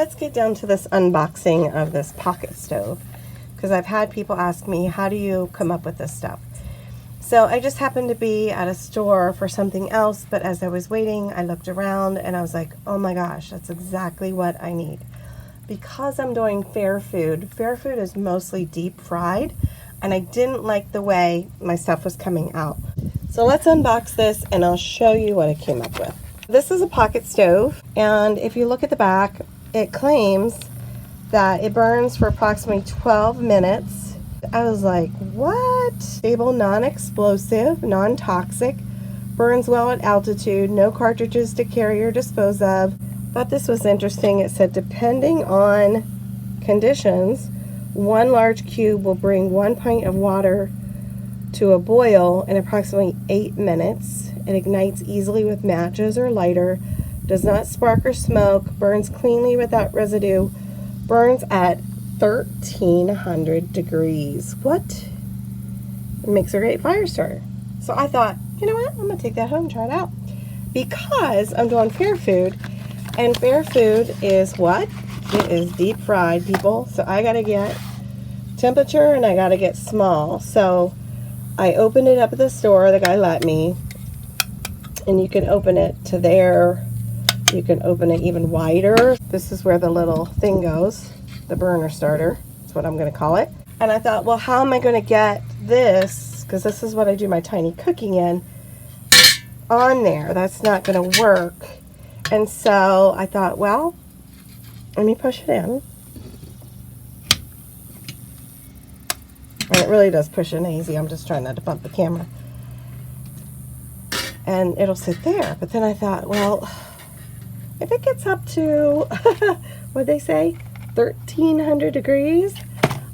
let's get down to this unboxing of this pocket stove, because I've had people ask me, how do you come up with this stuff? So I just happened to be at a store for something else, but as I was waiting, I looked around and I was like, oh my gosh, that's exactly what I need. Because I'm doing fair food is mostly deep fried, and I didn't like the way my stuff was coming out. So let's unbox this and I'll show you what I came up with. This is a pocket stove, and if you look at the back, it claims that it burns for approximately 12 minutes. I was like, what? Stable, non-explosive, non-toxic, burns well at altitude, no cartridges to carry or dispose of. Thought this was interesting. It said depending on conditions, one large cube will bring 1 pint of water to a boil in approximately 8 minutes. It ignites easily with matches or lighter, does not spark or smoke, burns cleanly without residue, burns at 1300 degrees. What? It makes a great fire starter. So I thought, you know what? I'm going to take that home and try it out. Because I'm doing fair food, and fair food is what? It is deep fried, people. So I got to get temperature and I got to get small. So I opened it up at the store. The guy let me. And you can open it to there. You can open it even wider. This is where the little thing goes. The burner starter. That's what I'm going to call it. And I thought, well, how am I going to get this? Because this is what I do my tiny cooking in. On there. That's not going to work. And so I thought, well, let me push it in. And it really does push in easy. I'm just trying not to bump the camera. And it'll sit there. But then I thought, well, if it gets up to, what'd they say, 1300 degrees,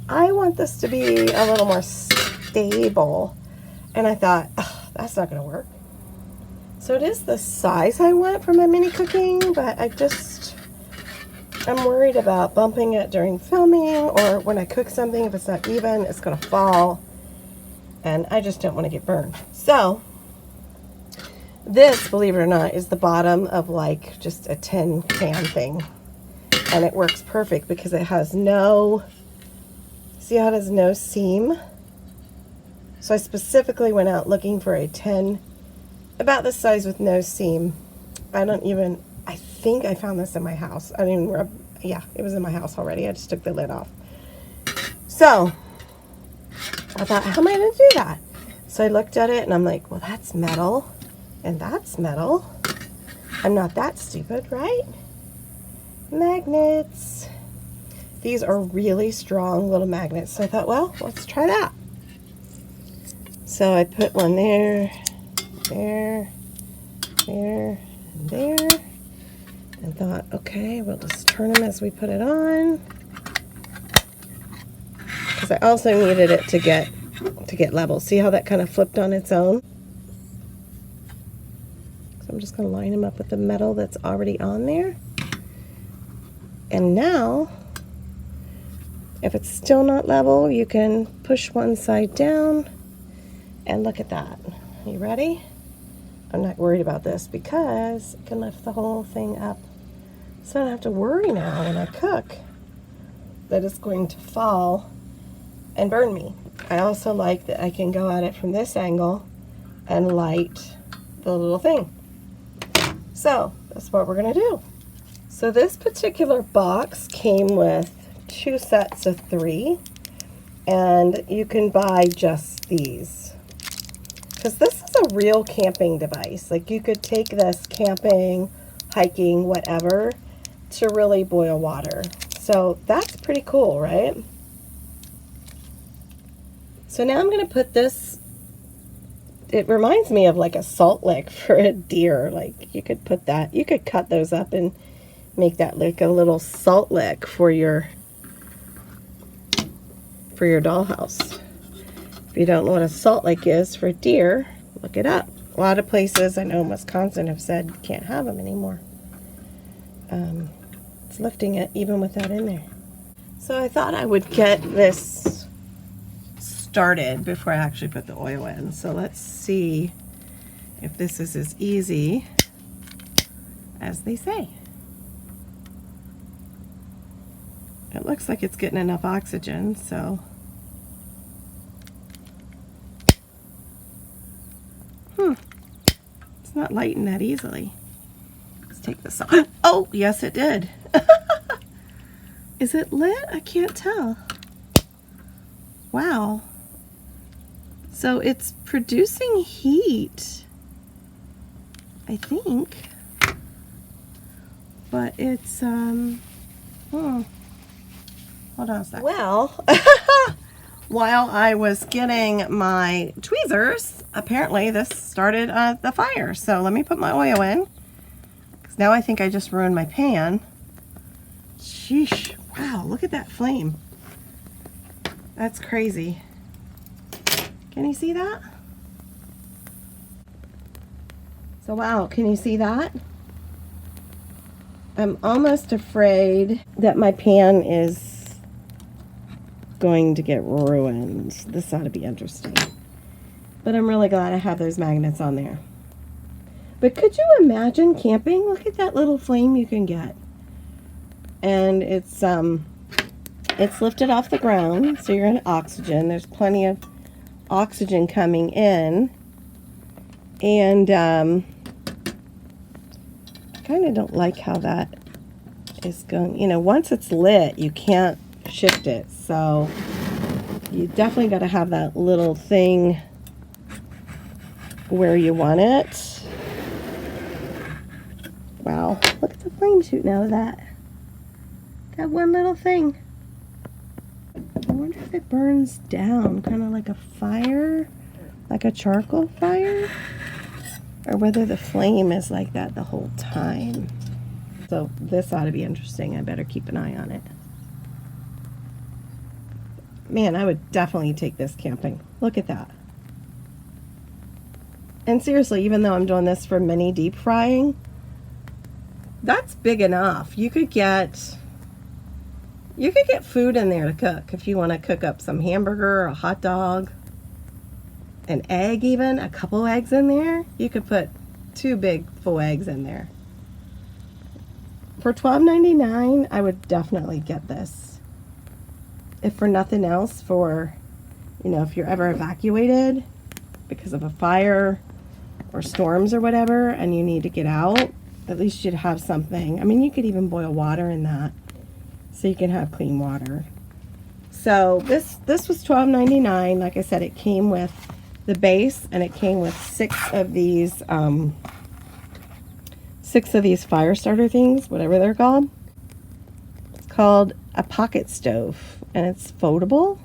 I want this to be a little more stable. And I thought, oh, that's not going to work. So it is the size I want for my mini cooking, but I'm worried about bumping it during filming, or when I cook something, if it's not even, it's going to fall. And I just don't want to get burned. So this, believe it or not, is the bottom of like just a tin can thing. And it works perfect because it has no, see how it has no seam? So I specifically went out looking for a tin about this size with no seam. I think I found this in my house. Yeah, it was in my house already. I just took the lid off. So I thought, how am I going to do that? So I looked at it and I'm like, well, that's metal and that's metal. I'm not that stupid, right? Magnets. These are really strong little magnets. So I thought, well, let's try that. So I put one there, there, and there. And thought, okay, we'll just turn them as we put it on. Because I also needed it to get level. See how that kind of flipped on its own? So I'm just going to line them up with the metal that's already on there. And now, if it's still not level, you can push one side down. And look at that. You ready? I'm not worried about this because I can lift the whole thing up. So I don't have to worry now when I cook that it's going to fall and burn me. I also like that I can go at it from this angle and light the little thing. So that's what we're going to do. So this particular box came with 2 sets of 3, and you can buy just these. Because this is a real camping device. Like, you could take this camping, hiking, whatever, to really boil water. So that's pretty cool, right? So now I'm going to put this, it reminds me of like a salt lick for a deer. Like, you could put that, you could cut those up and make that like a little salt lick for your dollhouse. If you don't know what a salt lick is for deer, look it up. A lot of places, I know in Wisconsin, have said you can't have them anymore. It's lifting it even with that in there. So I thought I would get this started before I actually put the oil in. So let's see if this is as easy as they say. It looks like it's getting enough oxygen, so. It's not lighting that easily. Let's take this off. Oh, yes it did. Is it lit? I can't tell. Wow. So it's producing heat, I think. But it's, hold on a second. Well, while I was getting my tweezers, apparently this started the fire. So let me put my oil in, because now I think I just ruined my pan. Sheesh. Wow, look at that flame. That's crazy. Can you see that? So wow, can you see that? I'm almost afraid that my pan is going to get ruined. This ought to be interesting. But I'm really glad I have those magnets on there. But could you imagine camping? Look at that little flame you can get. And it's lifted off the ground, so you're in oxygen. There's plenty of oxygen coming in. And kind of don't like how that is going. You know, once it's lit, you can't shift it. So you definitely got to have that little thing where you want it. Wow, look at the flame shooting out of that. That one little thing. I wonder if it burns down, kind of like a fire, like a charcoal fire, or whether the flame is like that the whole time. So this ought to be interesting. I better keep an eye on it. Man, I would definitely take this camping. Look at that. And seriously, even though I'm doing this for mini deep frying, that's big enough. You could get food in there to cook if you want to cook up some hamburger, a hot dog, an egg even, a couple eggs in there. You could put 2 big full eggs in there. For $12.99, I would definitely get this. If for nothing else, for, you know, if you're ever evacuated because of a fire or storms or whatever and you need to get out, at least you'd have something. I mean, you could even boil water in that so you can have clean water. So this was $12.99. Like I said, it came with the base, and it came with 6 of these fire starter things, whatever they're called. It's called a pocket stove, and it's foldable.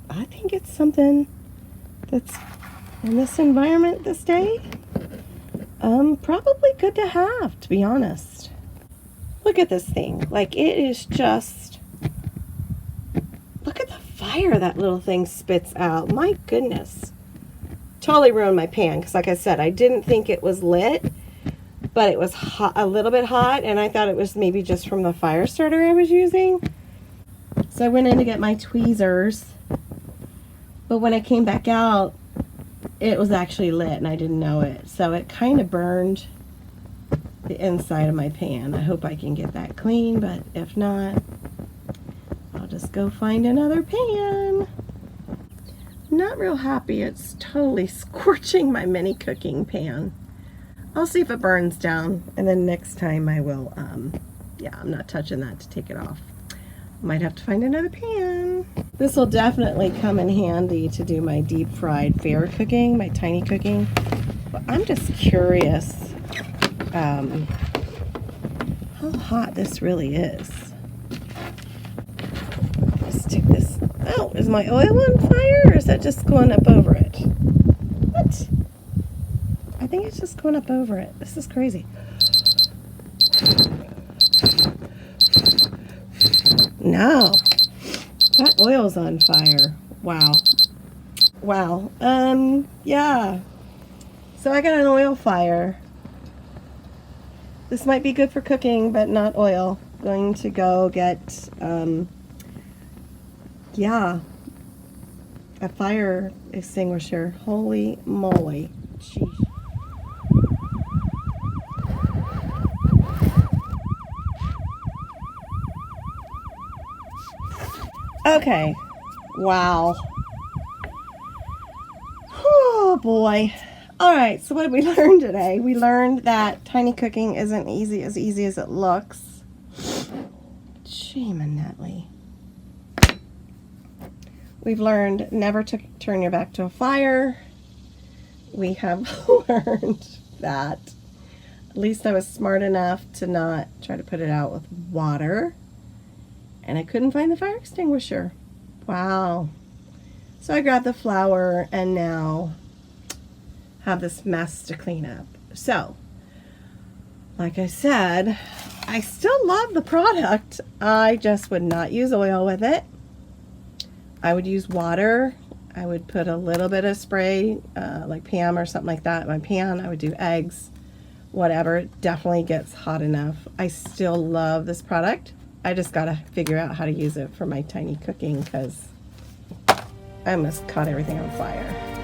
I think it's something that's in this environment this day, probably good to have, to be honest. Look at this thing. Like, it is just, look at the fire that little thing spits out. My goodness. Totally ruined my pan, because like I said, I didn't think it was lit, but it was hot, a little bit hot, and I thought it was maybe just from the fire starter I was using. So I went in to get my tweezers, but when I came back out, it was actually lit and I didn't know it. So it kind of burned the inside of my pan. I hope I can get that clean, but if not, I'll just go find another pan. I'm not real happy. It's totally scorching my mini cooking pan. I'll see if it burns down, and then next time I will, yeah, I'm not touching that to take it off. Might have to find another pan. This will definitely come in handy to do my deep fried fair cooking, my tiny cooking. But I'm just curious how hot this really is. Stick this. Oh, is my oil on fire, or is that just going up over it? What? I think it's just going up over it. This is crazy. No, that oil's on fire. Wow. Wow. Yeah. So I got an oil fire. This might be good for cooking, but not oil. Going to go get, yeah, a fire extinguisher. Holy moly. Jeez. Okay. Wow. Oh boy. Alright, so what did we learn today? We learned that tiny cooking isn't as easy as it looks. Shame on Natalie. We've learned never to turn your back to a fire. We have learned that at least I was smart enough to not try to put it out with water. And I couldn't find the fire extinguisher. Wow. So I grabbed the flour and now have this mess to clean up. So, like I said, I still love the product. I just would not use oil with it. I would use water. I would put a little bit of spray, like Pam or something like that in my pan. I would do eggs, whatever. It definitely gets hot enough. I still love this product. I just gotta figure out how to use it for my tiny cooking because I almost caught everything on fire.